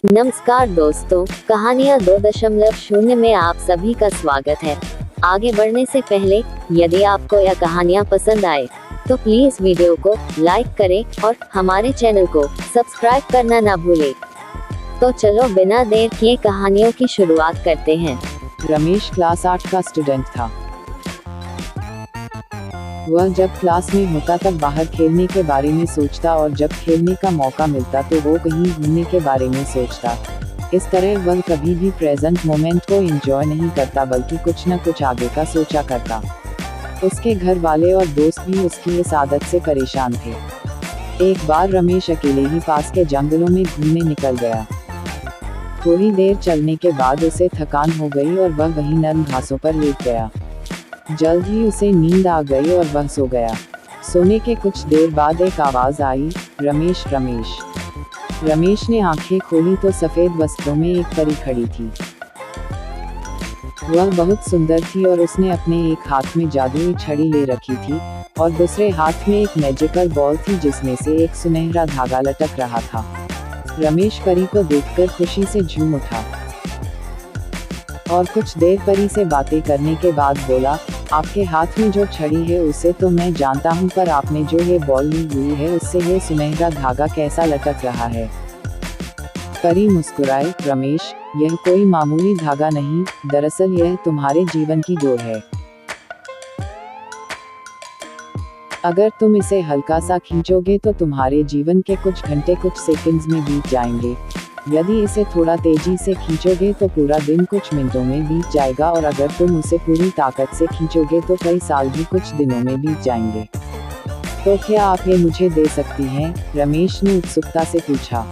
नमस्कार दोस्तों, कहानियाँ 2.0 में आप सभी का स्वागत है। आगे बढ़ने से पहले यदि आपको यह कहानियाँ पसंद आए तो प्लीज वीडियो को लाइक करें और हमारे चैनल को सब्सक्राइब करना ना भूलें। तो चलो बिना देर किए कहानियों की शुरुआत करते हैं। रमेश क्लास 8 का स्टूडेंट था। वह जब क्लास में होता तब बाहर खेलने के बारे में सोचता और जब खेलने का मौका मिलता तो वो कहीं घूमने के बारे में सोचता। इस तरह वह कभी भी प्रेजेंट मोमेंट को एंजॉय नहीं करता बल्कि कुछ न कुछ आगे का सोचा करता। उसके घर वाले और दोस्त भी उसकी इस आदत से परेशान थे। एक बार रमेश अकेले ही पास के जंगलों में घूमने निकल गया। थोड़ी देर चलने के बाद उसे थकान हो गई और वह वहीं नरम घासों पर लेट गया। जल्द ही उसे नींद आ गई और वह सो गया। सोने के कुछ देर बाद एक आवाज आई, रमेश रमेश। रमेश ने आंखें खोली तो सफेद वस्त्रों में एक परी खड़ी थी। वह बहुत सुंदर थी और उसने अपने एक हाथ में जादुई छड़ी ले रखी थी और दूसरे हाथ में एक मैजिकल बॉल थी जिसमें से एक सुनहरा धागा लटक रहा था। रमेश परी को देखकर खुशी से झूम उठा और कुछ देर परी से बातें करने के बाद बोला, आपके हाथ में जो छड़ी है उसे तो मैं जानता हूँ, पर आपने जो ये बॉल ली हुई है उससे ये सुनहरा धागा कैसा लटक रहा है। परी मुस्कुराए, रमेश, यह कोई मामूली धागा नहीं, दरअसल यह तुम्हारे जीवन की डोर है। अगर तुम इसे हल्का सा खींचोगे तो तुम्हारे जीवन के कुछ घंटे कुछ सेकंड्स में बीत जाएंगे। यदि इसे थोड़ा तेजी से खींचोगे तो पूरा दिन कुछ मिनटों में बीत जाएगा और अगर तुम उसे पूरी ताकत से खींचोगे तो कई साल भी कुछ दिनों में बीत जाएंगे। तो क्या आप ये मुझे दे सकती हैं? रमेश ने उत्सुकता से पूछा।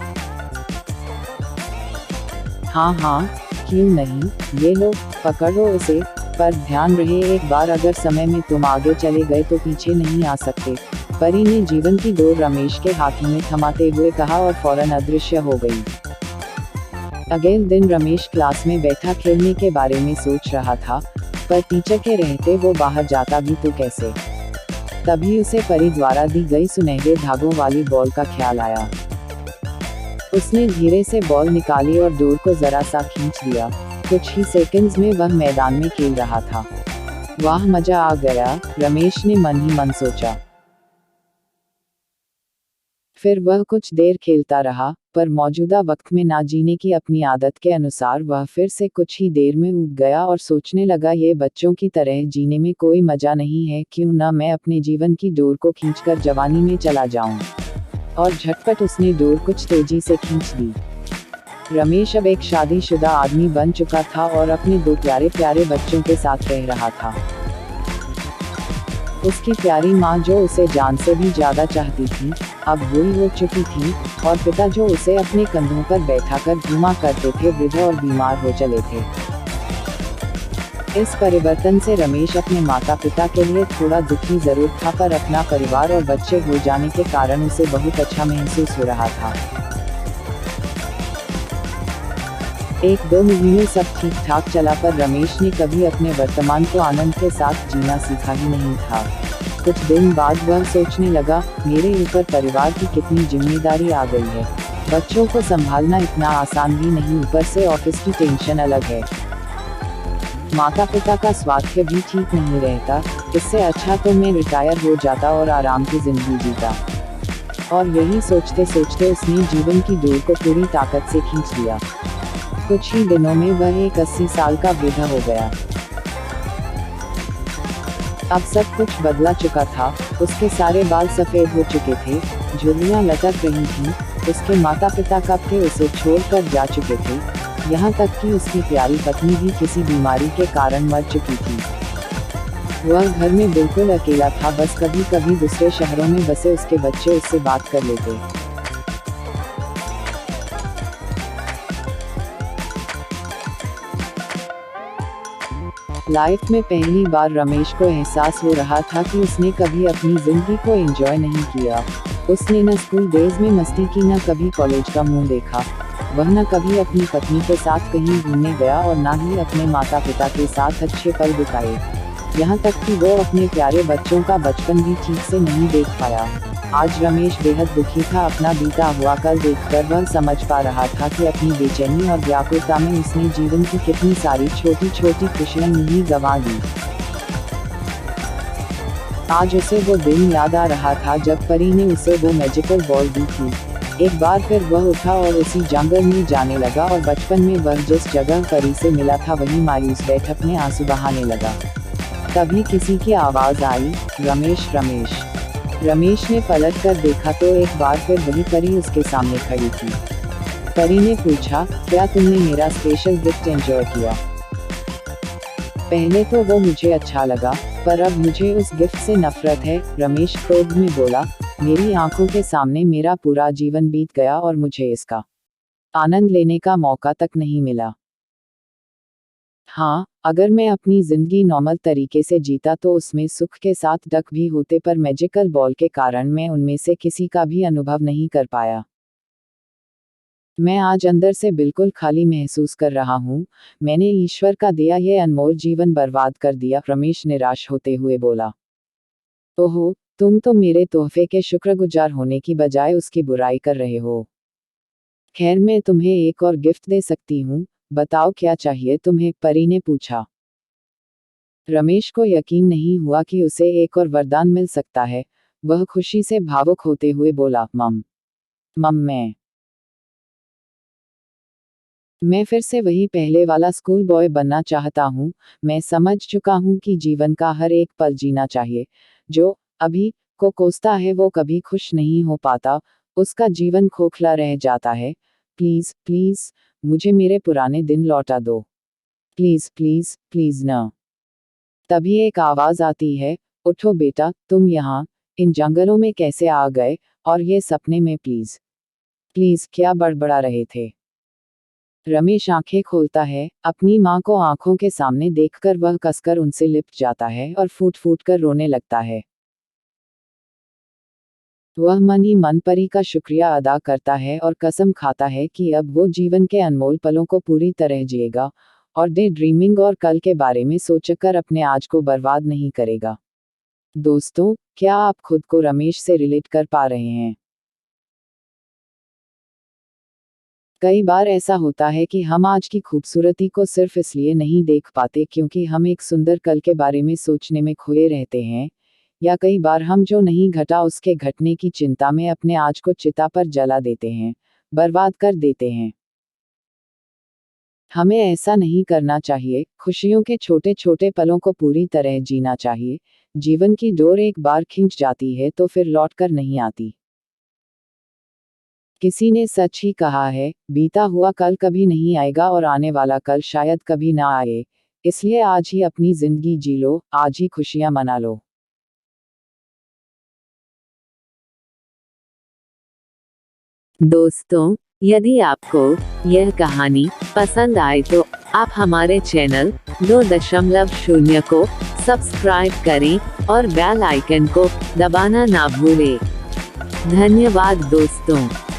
हाँ हाँ, क्यों नहीं, ये लो, पकड़ो इसे, पर ध्यान रहे एक बार अगर समय में तुम आगे चले गए तो पीछे नहीं आ सकते। परी ने जीवन की डोर रमेश के हाथ में थमाते हुए कहा और फौरन अदृश्य हो गई। अगले दिन रमेश क्लास में बैठा खेलने के बारे में सोच रहा था, पर टीचर के रहते वो बाहर जाता भी तो कैसे। तभी उसे परी द्वारा दी गई सुनहरे धागों वाली बॉल का ख्याल आया। उसने धीरे से बॉल निकाली और डोर को जरा सा खींच दिया। कुछ ही सेकंड्स में वह मैदान में खेल रहा था। वाह, मजा आ गया, रमेश ने मन ही मन सोचा। फिर वह कुछ देर खेलता रहा, पर मौजूदा वक्त में ना जीने की अपनी आदत के अनुसार वह फिर से कुछ ही देर में उठ गया और सोचने लगा, ये बच्चों की तरह जीने में कोई मजा नहीं है, क्यों ना मैं अपने जीवन की डोर को खींचकर जवानी में चला जाऊं। और झटपट उसने डोर कुछ तेजी से खींच दी। रमेश अब एक शादीशुदा आदमी बन चुका था और अपने दो प्यारे प्यारे बच्चों के साथ रह रहा था। उसकी प्यारी माँ जो उसे जान से भी ज्यादा चाहती थी, अब बूढ़ी हो चुकी थी और पिता जो उसे अपने कंधों पर बैठाकर घुमा करते थे, वृद्ध और बीमार हो चले थे। इस परिवर्तन से रमेश अपने माता पिता के लिए थोड़ा दुखी जरूर था, पर अपना परिवार और बच्चे हो जाने के कारण उसे बहुत अच्छा महसूस हो रहा था। 1-2 महीने सब ठीक ठाक चला, पर रमेश ने कभी अपने वर्तमान को आनंद के साथ जीना सीखा ही नहीं था। कुछ दिन बाद वह सोचने लगा, मेरे ऊपर परिवार की कितनी जिम्मेदारी आ गई है। बच्चों को संभालना इतना आसान भी नहीं, ऊपर से ऑफिस की टेंशन अलग है। माता पिता का स्वास्थ्य भी ठीक नहीं रहता, इससे अच्छा तो मैं रिटायर हो जाता और आराम की जिंदगी जीता। और यही सोचते सोचते उसने जीवन की डोर को पूरी ताकत से खींच लिया। कुछ ही दिनों में वह एक 80 साल का वृद्ध हो गया। अब सब कुछ बदला चुका था। उसके सारे बाल सफेद हो चुके थे, झुर्रियां लटक रही थीं। उसके माता पिता कब के उसे छोड़कर जा चुके थे, यहाँ तक कि उसकी प्यारी पत्नी भी किसी बीमारी के कारण मर चुकी थी। वह घर में बिल्कुल अकेला था, बस कभी कभी दूसरे शहरों में बसे उसके बच्चे उससे बात कर लेते। लाइफ में पहली बार रमेश को एहसास हो रहा था कि उसने कभी अपनी जिंदगी को एंजॉय नहीं किया। उसने न स्कूल डेज में मस्ती की, न कभी कॉलेज का मुंह देखा। वह न कभी अपनी पत्नी के साथ कहीं घूमने गया और न ही अपने माता पिता के साथ अच्छे पल बिताए। यहाँ तक कि वो अपने प्यारे बच्चों का बचपन भी ठीक से नहीं देख पाया। आज रमेश बेहद दुखी था। अपना बीता हुआ कल देखकर वह समझ पा रहा था कि अपनी बेचैनी और व्याकुलता में उसने जीवन की कितनी सारी छोटी छोटी खुशियां यूं गंवा दी। आज उसे वो दिन याद आ रहा था जब परी ने उसे वो मैजिकल बॉल दी थी। एक बार फिर वह उठा और उसी जंगल में जाने लगा और बचपन में वह जिस जगह परी से मिला था वहीं मायूस बैठ अपने आंसू बहाने लगा। तभी किसी की आवाज आई, रमेश रमेश। रमेश ने पलट कर देखा तो एक बार फिर वही परी उसके सामने खड़ी थी। परी ने पूछा, क्या तुमने मेरा स्पेशल गिफ्ट एंजॉय किया? पहले तो वो मुझे अच्छा लगा, पर अब मुझे उस गिफ्ट से नफरत है, रमेश क्रोध में बोला। मेरी आंखों के सामने मेरा पूरा जीवन बीत गया और मुझे इसका आनंद लेने का मौका तक नहीं मिला। हाँ, अगर मैं अपनी जिंदगी नॉर्मल तरीके से जीता तो उसमें सुख के साथ डक भी होते, पर मैजिकल बॉल के कारण मैं उनमें से किसी का भी अनुभव नहीं कर पाया। मैं आज अंदर से बिल्कुल खाली महसूस कर रहा हूँ। मैंने ईश्वर का दिया ये अनमोल जीवन बर्बाद कर दिया, रमेश निराश होते हुए बोला। ओहो, तुम तो मेरे तोहफे के शुक्रगुजार होने की बजाय उसकी बुराई कर रहे हो। खैर, मैं तुम्हें एक और गिफ्ट दे सकती हूँ, बताओ क्या चाहिए तुम्हें? परी ने पूछा। रमेश को यकीन नहीं हुआ कि उसे एक और वरदान मिल सकता है। वह खुशी से भावुक होते हुए बोला, मम मैं फिर से वही पहले वाला स्कूल बॉय बनना चाहता हूँ। मैं समझ चुका हूँ कि जीवन का हर एक पल जीना चाहिए। जो अभी को कोसता है वो कभी खुश नहीं हो पाता, उसका जीवन खोखला रह जाता है। प्लीज प्लीज मुझे मेरे पुराने दिन लौटा दो, प्लीज प्लीज प्लीज न। तभी एक आवाज आती है, उठो बेटा, तुम यहाँ इन जंगलों में कैसे आ गए, और ये सपने में? प्लीज प्लीज क्या बड़बड़ा रहे थे? रमेश आंखें खोलता है। अपनी माँ को आंखों के सामने देखकर वह कसकर उनसे लिपट जाता है और फूट फूट कर रोने लगता है। वह मन ही मन परी का शुक्रिया अदा करता है और कसम खाता है कि अब वो जीवन के अनमोल पलों को पूरी तरह जिएगा और डे ड्रीमिंग और कल के बारे में सोचकर अपने आज को बर्बाद नहीं करेगा। दोस्तों, क्या आप खुद को रमेश से रिलेट कर पा रहे हैं? कई बार ऐसा होता है कि हम आज की खूबसूरती को सिर्फ इसलिए नहीं देख पाते क्योंकि हम एक सुंदर कल के बारे में सोचने में खोए रहते हैं, या कई बार हम जो नहीं घटा उसके घटने की चिंता में अपने आज को चिता पर जला देते हैं, बर्बाद कर देते हैं। हमें ऐसा नहीं करना चाहिए। खुशियों के छोटे छोटे पलों को पूरी तरह जीना चाहिए। जीवन की डोर एक बार खींच जाती है तो फिर लौट कर नहीं आती। किसी ने सच ही कहा है, बीता हुआ कल कभी नहीं आएगा और आने वाला कल शायद कभी ना आए। इसलिए आज ही अपनी जिंदगी जी लो, आज ही खुशियां मना लो। दोस्तों, यदि आपको यह कहानी पसंद आए तो आप हमारे चैनल 2.0 को सब्सक्राइब करें और बेल आइकन को दबाना ना भूलें। धन्यवाद दोस्तों।